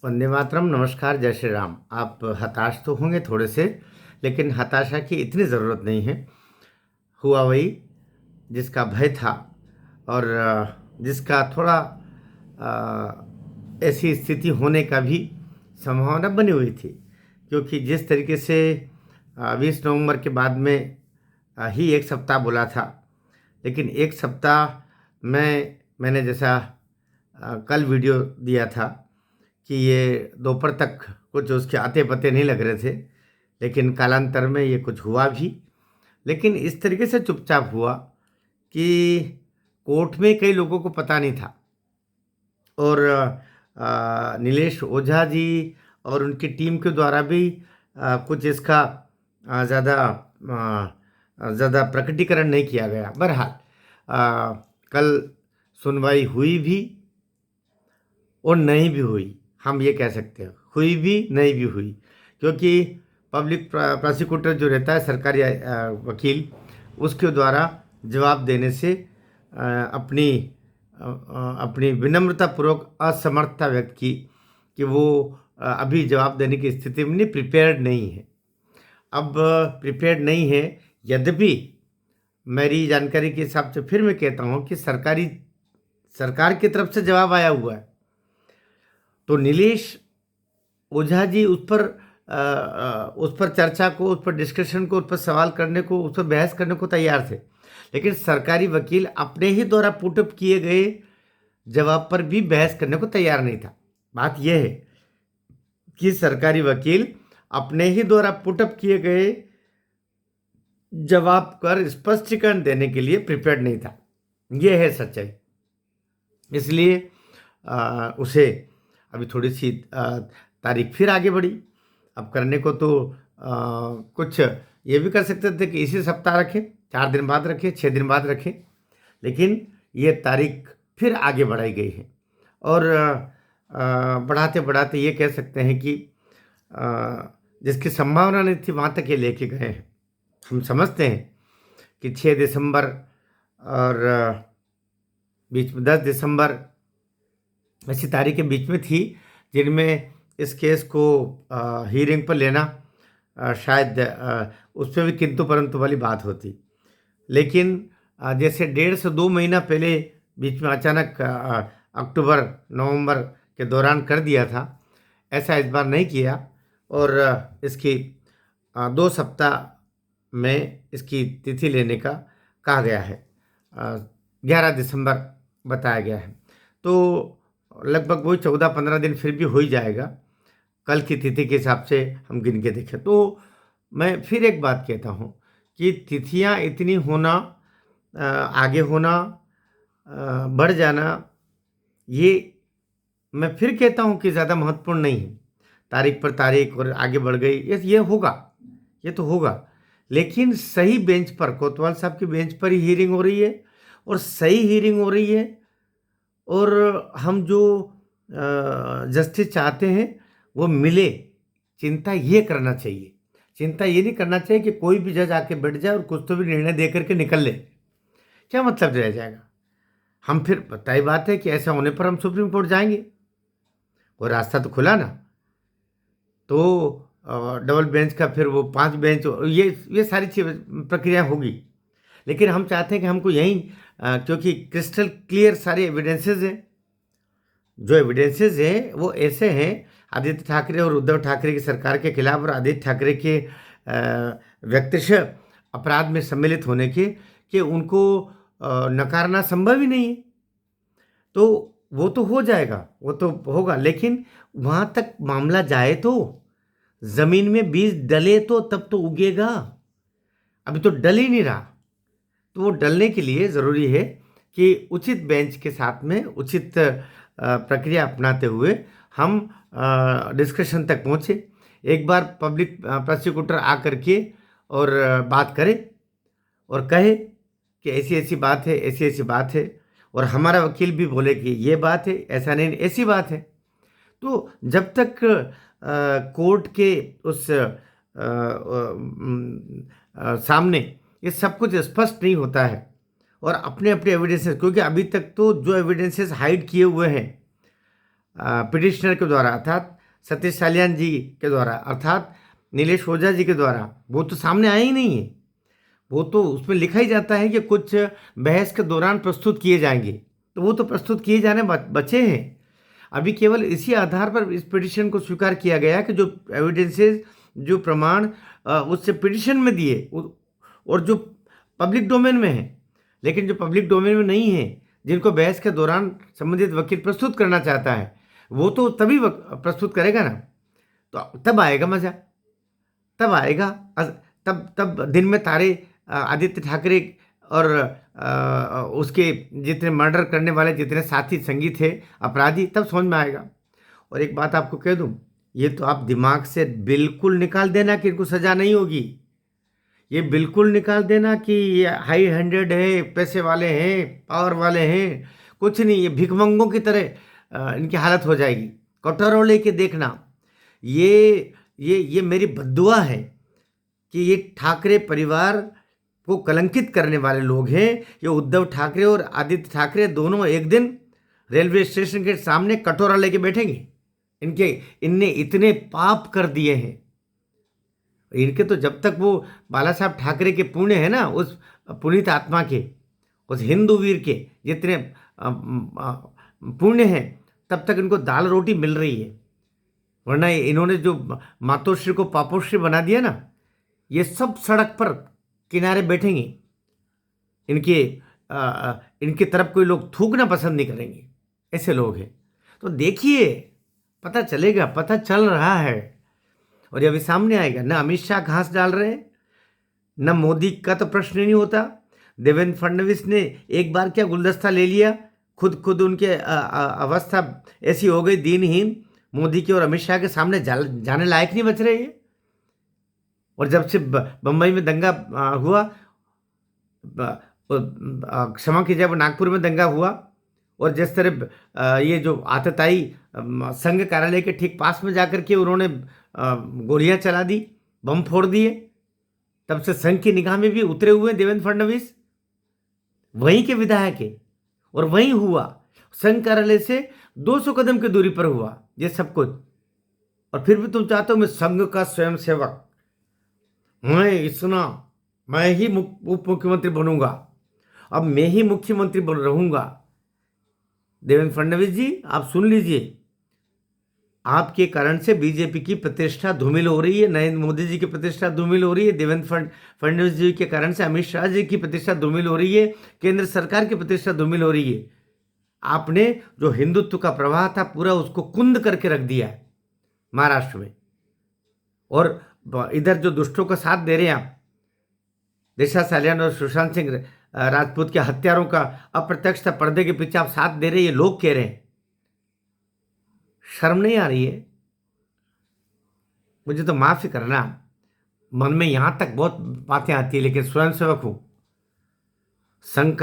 वंदे मातरम। नमस्कार, जय श्री राम। आप हताश तो होंगे थोड़े से, लेकिन हताशा की इतनी ज़रूरत नहीं है। हुआ वही जिसका भय था और जिसका थोड़ा ऐसी स्थिति होने का भी संभावना बनी हुई थी, क्योंकि जिस तरीके से 20 नवंबर के बाद में ही एक सप्ताह बोला था, लेकिन एक सप्ताह में मैंने जैसा कल वीडियो दिया था कि ये दोपहर तक कुछ उसके आते पते नहीं लग रहे थे, लेकिन कालांतर में ये कुछ हुआ भी। लेकिन इस तरीके से चुपचाप हुआ कि कोर्ट में कई लोगों को पता नहीं था, और नीलेश ओझा जी और उनकी टीम के द्वारा भी कुछ इसका ज़्यादा प्रकटीकरण नहीं किया गया। बहरहाल कल सुनवाई हुई भी और नहीं भी हुई, हम ये कह सकते हैं, हुई भी नहीं भी हुई, क्योंकि पब्लिक प्रोसिक्यूटर जो रहता है, सरकारी वकील, उसके द्वारा जवाब देने से अपनी विनम्रतापूर्वक असमर्थता व्यक्त की कि वो अभी जवाब देने की स्थिति में नहीं, प्रिपेयर्ड नहीं है। अब प्रिपेयर्ड नहीं है, यद्यपि मेरी जानकारी के हिसाब से फिर मैं कहता हूँ कि सरकार की तरफ से जवाब आया हुआ है, तो नीलेश ओझा जी उस पर चर्चा को, उस पर डिस्कशन को, उस पर सवाल करने को, उस पर बहस करने को तैयार थे, लेकिन सरकारी वकील अपने ही द्वारा पुटअप किए गए जवाब पर भी बहस करने को तैयार नहीं था। बात यह है कि सरकारी वकील अपने ही द्वारा पुटअप किए गए जवाब कर स्पष्टीकरण देने के लिए प्रिपेयर्ड नहीं था। यह है सच्चाई। इसलिए उसे अभी थोड़ी सी तारीख फिर आगे बढ़ी। अब करने को तो कुछ ये भी कर सकते थे कि इसी सप्ताह रखें, 4 दिन बाद रखें, 6 दिन बाद रखें, लेकिन ये तारीख फिर आगे बढ़ाई गई है। और बढ़ाते बढ़ाते ये कह सकते हैं कि जिसकी संभावना नहीं थी वहाँ तक ये लेके गए हैं। हम समझते हैं कि 6 दिसंबर और बीच में 10 दिसंबर ऐसी तारीखें बीच में थी जिनमें इस केस को हियरिंग पर लेना शायद उस पर भी किंतु परंतु वाली बात होती। लेकिन जैसे 1.5 से 2 महीना पहले बीच में अचानक अक्टूबर नवंबर के दौरान कर दिया था, ऐसा इस बार नहीं किया, और इसकी 2 सप्ताह में इसकी तिथि लेने का कहा गया है। 11 दिसंबर बताया गया है, तो लगभग वही 14-15 दिन फिर भी हो ही जाएगा कल की तिथि के हिसाब से हम गिन के देखें तो। मैं फिर एक बात कहता हूँ कि तिथियाँ इतनी होना, आगे होना, बढ़ जाना, ये मैं फिर कहता हूँ कि ज़्यादा महत्वपूर्ण नहीं है। तारीख पर तारीख और आगे बढ़ गई, ये होगा, ये तो होगा, लेकिन सही बेंच पर, कोतवाल साहब की बेंच पर ही हियरिंग हो रही है और सही हियरिंग हो रही है, और हम जो जस्टिस चाहते हैं वो मिले। चिंता ये करना चाहिए, चिंता ये नहीं करना चाहिए कि कोई भी जज आके बैठ जाए और कुछ तो भी निर्णय दे करके निकल ले। क्या मतलब रह जाएगा? हम फिर तय बात है कि ऐसा होने पर हम सुप्रीम कोर्ट जाएंगे, वो रास्ता तो खुला ना। तो डबल बेंच का फिर वो 5 बेंच, ये सारी चीज़ प्रक्रिया होगी, लेकिन हम चाहते हैं कि हमको यहीं क्योंकि क्रिस्टल क्लियर सारे एविडेंसेस हैं। जो एविडेंसेस हैं वो ऐसे हैं आदित्य ठाकरे और उद्धव ठाकरे की सरकार के खिलाफ और आदित्य ठाकरे के व्यक्तिशः अपराध में सम्मिलित होने के, कि उनको नकारना संभव ही नहीं है। तो वो तो हो जाएगा, वो तो होगा, लेकिन वहाँ तक मामला जाए तो, ज़मीन में बीज डले तो तब तो उगेगा। अभी तो डल ही नहीं रहा, तो वो डलने के लिए ज़रूरी है कि उचित बेंच के साथ में उचित प्रक्रिया अपनाते हुए हम डिस्कशन तक पहुँचे। एक बार पब्लिक प्रोसिक्यूटर आकर के और बात करे और कहे कि ऐसी ऐसी बात है, ऐसी ऐसी बात है, और हमारा वकील भी बोले कि ये बात है, ऐसा नहीं, ऐसी बात है। तो जब तक कोर्ट के उस सामने ये सब कुछ स्पष्ट नहीं होता है और अपने अपने एविडेंसेस, क्योंकि अभी तक तो जो एविडेंसेस हाइड किए हुए हैं पिटिशनर के द्वारा अर्थात सतीश सालियान जी के द्वारा अर्थात नीलेश ओझा जी के द्वारा वो तो सामने आया ही नहीं है। वो तो उसमें लिखा ही जाता है कि कुछ बहस के दौरान प्रस्तुत किए जाएंगे, तो वो तो प्रस्तुत किए जाने बचे हैं। अभी केवल इसी आधार पर इस पिटिशन को स्वीकार किया गया कि जो एविडेंसेस, जो प्रमाण उससे पिटिशन में दिए और जो पब्लिक डोमेन में है, लेकिन जो पब्लिक डोमेन में नहीं है, जिनको बहस के दौरान संबंधित वकील प्रस्तुत करना चाहता है, वो तो तभी प्रस्तुत करेगा ना, तो तब आएगा मज़ा, तब आएगा। तब तब दिन में तारे आदित्य ठाकरे और उसके जितने मर्डर करने वाले जितने साथी संगी थे अपराधी, तब समझ में आएगा। और एक बात आपको कह दूं, ये तो आप दिमाग से बिल्कुल निकाल देना कि इनको सज़ा नहीं होगी। ये बिल्कुल निकाल देना कि ये हाई हैंडेड है, पैसे वाले हैं, पावर वाले हैं, कुछ नहीं, ये भिखमंगों की तरह इनकी हालत हो जाएगी। कटोरों लेके देखना, ये मेरी बद्दुआ है कि ये ठाकरे परिवार को कलंकित करने वाले लोग हैं। ये उद्धव ठाकरे और आदित्य ठाकरे दोनों एक दिन रेलवे स्टेशन के सामने कटोरा लेके बैठेंगे। इनने इतने पाप कर दिए हैं इनके, तो जब तक वो बाला साहब ठाकरे के पुण्य है ना, उस पुनीत आत्मा के, उस हिंदू वीर के जितने पुण्य हैं, तब तक इनको दाल रोटी मिल रही है। वरना इन्होंने जो मातोश्री को पापोश्री बना दिया ना, ये सब सड़क पर किनारे बैठेंगे। इनकी तरफ कोई लोग थूकना पसंद नहीं करेंगे, ऐसे लोग हैं। तो देखिए, पता चलेगा, पता चल रहा है। और ये अभी सामने आएगा। न अमित शाह घास डाल रहे हैं, न मोदी का तो प्रश्न ही नहीं होता। देवेंद्र फडणवीस ने एक बार क्या गुलदस्ता ले लिया, खुद उनके अवस्था ऐसी हो गई दीनहीन, मोदी के और अमित शाह के सामने जाने लायक नहीं बच रहे ये। और जब से बम्बई में दंगा हुआ, क्षमा कीजिए, वो नागपुर में दंगा हुआ, और जिस तरह ये जो आतताई संघ कार्यालय के ठीक पास में जाकर के उन्होंने गोलियां चला दी, बम फोड़ दिए, तब से संघ की निगाह में भी उतरे हुए देवेंद्र फडणवीस। वहीं के विधायक है और वहीं हुआ, संघ कार्यालय से 200 कदम की दूरी पर हुआ ये सब कुछ। और फिर भी तुम चाहते हो मैं संघ का स्वयंसेवक, मैं ही उप मुख्यमंत्री बनूंगा, अब मैं ही मुख्यमंत्री रहूंगा। देवेंद्र फडणवीस जी, आप सुन लीजिए, आपके कारण से बीजेपी की प्रतिष्ठा धूमिल हो रही है, नरेंद्र मोदी जी की प्रतिष्ठा धूमिल हो रही है, देवेंद्र फडणवीस जी के कारण से अमित शाह जी की प्रतिष्ठा धूमिल हो रही है, केंद्र सरकार की प्रतिष्ठा धूमिल हो रही है। आपने जो हिंदुत्व का प्रवाह था पूरा उसको कुंद करके रख दिया है महाराष्ट्र में। और इधर जो दुष्टों का साथ दे रहे हैं आप, दिशा सालियान और सुशांत सिंह राजपूत के हत्यारों का अप्रत्यक्ष पर्दे के पीछे आप साथ दे रहे हैं, ये लोग कह रहे हैं। शर्म नहीं आ रही है? मुझे तो माफ़ी करना, मन में यहां तक बहुत बातें आती है, लेकिन स्वयंसेवक हूं, संघ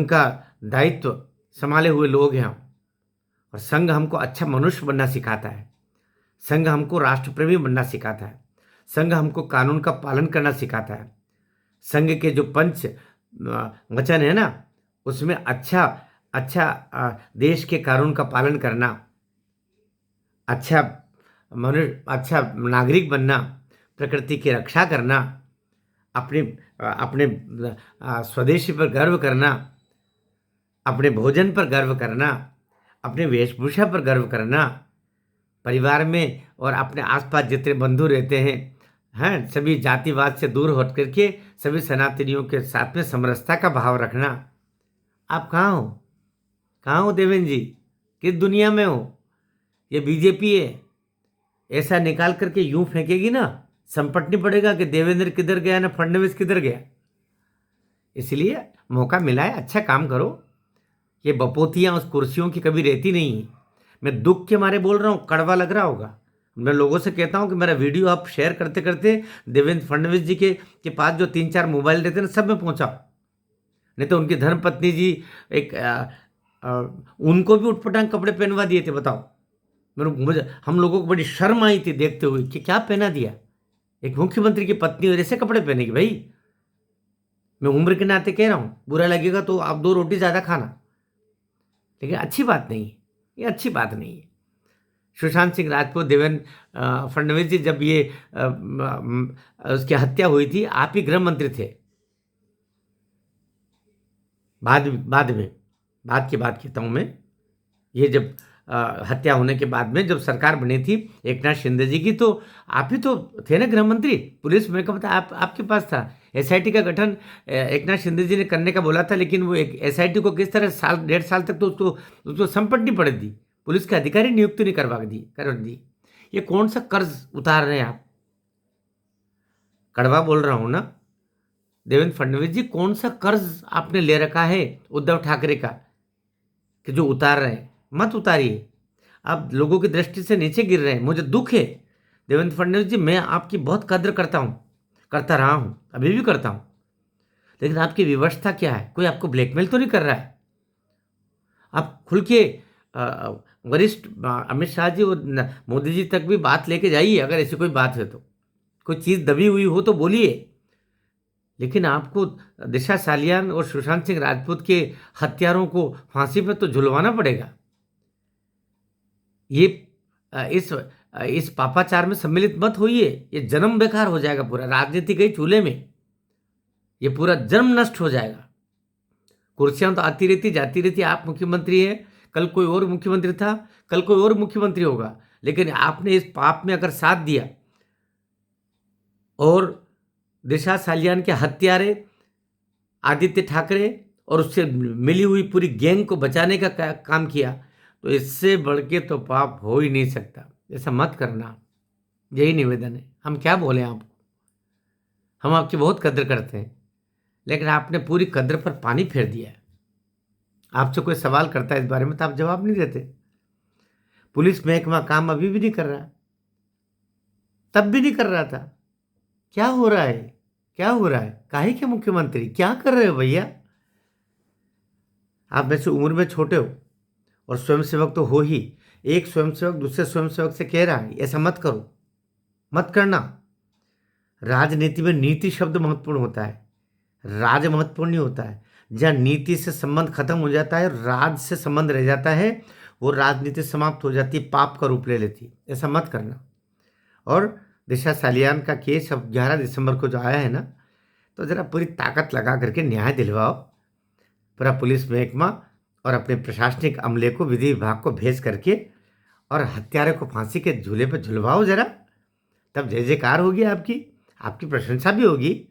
का दायित्व संभाले हुए लोग हैं हम। और संघ हमको अच्छा मनुष्य बनना सिखाता है, संघ हमको राष्ट्रप्रेमी बनना सिखाता है, संघ हमको कानून का पालन करना सिखाता है। संघ के जो पंच वचन है ना, उसमें अच्छा देश के कानून का पालन करना, अच्छा नागरिक बनना, प्रकृति की रक्षा करना, अपने स्वदेशी पर गर्व करना, अपने भोजन पर गर्व करना, अपने वेशभूषा पर गर्व करना, परिवार में और अपने आसपास जितने बंधु रहते हैं सभी जातिवाद से दूर हट करके सभी सनातनियों के साथ में समरसता का भाव रखना। आप कहाँ हो देवेंद्र जी? किस दुनिया में हो? ये बीजेपी है, ऐसा निकाल करके यूं फेंकेगी ना, संपट नहीं पड़ेगा कि देवेंद्र किधर गया ना फडणवीस किधर गया। इसलिए मौका मिला है, अच्छा काम करो। ये बपोतियाँ उस कुर्सियों की कभी रहती नहीं है। मैं दुख के मारे बोल रहा हूँ, कड़वा लग रहा होगा। मैं लोगों से कहता हूँ कि मेरा वीडियो आप शेयर करते करते देवेंद्र फडणवीस जी के पास जो 3-4 मोबाइल रहते हैं ना, सब में पहुँचाओ। नहीं तो उनकी धर्मपत्नी जी उनको भी उटपटांग कपड़े पहनवा दिए थे। बताओ, मुझे हम लोगों को बड़ी शर्म आई थी देखते हुए कि क्या पहना दिया, एक मुख्यमंत्री की पत्नी और ऐसे कपड़े पहनेगी। भाई, मैं उम्र के नाते कह रहा हूँ, बुरा लगेगा तो आप 2 रोटी ज़्यादा खाना, लेकिन अच्छी बात नहीं है, ये अच्छी बात नहीं है। सुशांत सिंह राजपूत, देवेंद्र फडणवीस जी, जब ये उसकी हत्या हुई थी, आप ही गृह मंत्री थे। बाद की बात कहता हूँ मैं। ये जब हत्या होने के बाद में जब सरकार बनी थी एकनाथ शिंदे जी की, तो आप ही तो थे ना गृह मंत्री। पुलिस महकमा था, आपके पास था। एसआईटी का गठन एकनाथ शिंदे जी ने करने का बोला था, लेकिन वो एक एसआईटी को किस तरह साल 1.5 साल तक तो उसको संपटनी पड़ी थी। पुलिस के अधिकारी नियुक्ति नहीं कर दी। ये कौन सा कर्ज उतार रहे हैं आप? कड़वा बोल रहा हूं ना देवेंद्र फडणवीस जी, कौन सा कर्ज आपने ले रखा है उद्धव ठाकरे का कि जो उतार रहे हैं? मत उतारिए, आप लोगों की दृष्टि से नीचे गिर रहे हैं। मुझे दुख है देवेंद्र फडणवीस जी, मैं आपकी बहुत कद्र करता हूं, करता रहा हूं, अभी भी करता हूं, लेकिन आपकी विवशता क्या है? कोई आपको ब्लैकमेल तो नहीं कर रहा है? आप खुल के वरिष्ठ अमित शाह जी और मोदी जी तक भी बात लेके जाइए, अगर ऐसी कोई बात है तो। कोई चीज़ दबी हुई हो तो बोलिए, लेकिन आपको दिशा सालियान और सुशांत सिंह राजपूत के हत्यारों को फांसी पर तो झुलवाना पड़ेगा। ये इस पापाचार में सम्मिलित मत होइए, ये जन्म बेकार हो जाएगा पूरा। राजनीति गई चूल्हे में, ये पूरा जन्म नष्ट हो जाएगा। कुर्सियां तो आती रहती जाती रहती, आप मुख्यमंत्री हैं, कल कोई और मुख्यमंत्री था, कल कोई और मुख्यमंत्री होगा, लेकिन आपने इस पाप में अगर साथ दिया और दिशा सालियान के हत्यारे आदित्य ठाकरे और उससे मिली हुई पूरी गैंग को बचाने का काम किया, तो इससे बढ़ के तो पाप हो ही नहीं सकता। ऐसा मत करना, यही निवेदन है। हम क्या बोले आपको? हम आपकी बहुत कद्र करते हैं, लेकिन आपने पूरी कद्र पर पानी फेर दिया है। आपसे कोई सवाल करता है इस बारे में तो आप जवाब नहीं देते। पुलिस महकमा काम अभी भी नहीं कर रहा, तब भी नहीं कर रहा था। क्या हो रहा है? क्या हो रहा है? काहे के मुख्यमंत्री क्या कर रहे हो भैया? आप वैसे उम्र में छोटे हो और स्वयंसेवक तो हो ही। एक स्वयंसेवक दूसरे स्वयंसेवक से कह रहा है ऐसा मत करो, मत करना। राजनीति में नीति शब्द महत्वपूर्ण होता है, राज महत्वपूर्ण नहीं होता है। जहाँ नीति से संबंध खत्म हो जाता है, राज से संबंध रह जाता है, वो राजनीति समाप्त हो जाती है, पाप का रूप ले लेती है। ऐसा मत करना। और दिशा सालियान का केस अब 11 दिसंबर को जो आया है ना, तो ज़रा पूरी ताकत लगा करके न्याय दिलवाओ। पूरा पुलिस महकमा और अपने प्रशासनिक अमले को, विधि विभाग को भेज करके और हत्यारे को फांसी के झूले पर झुलवाओ ज़रा, तब जय जयकार होगी आपकी प्रशंसा भी होगी।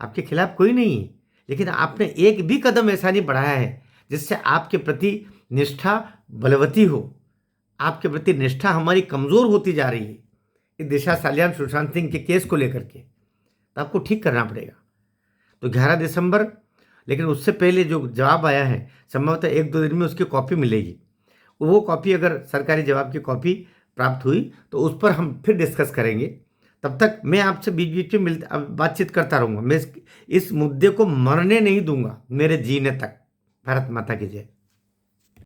आपके खिलाफ कोई नहीं है, लेकिन आपने एक भी कदम ऐसा नहीं बढ़ाया है जिससे आपके प्रति निष्ठा बलवती हो। आपके प्रति निष्ठा हमारी कमज़ोर होती जा रही है इस दिशा सालियान सुशांत सिंह के केस को लेकर के, तो आपको ठीक करना पड़ेगा। तो 11 दिसंबर, लेकिन उससे पहले जो जवाब आया है, संभवतः 1-2 दिन में उसकी कॉपी मिलेगी। वो कॉपी, अगर सरकारी जवाब की कॉपी प्राप्त हुई तो उस पर हम फिर डिस्कस करेंगे। तब तक मैं आपसे बीच बीच में बातचीत करता रहूँगा। मैं इस मुद्दे को मरने नहीं दूंगा मेरे जीने तक। भारत माता की जय।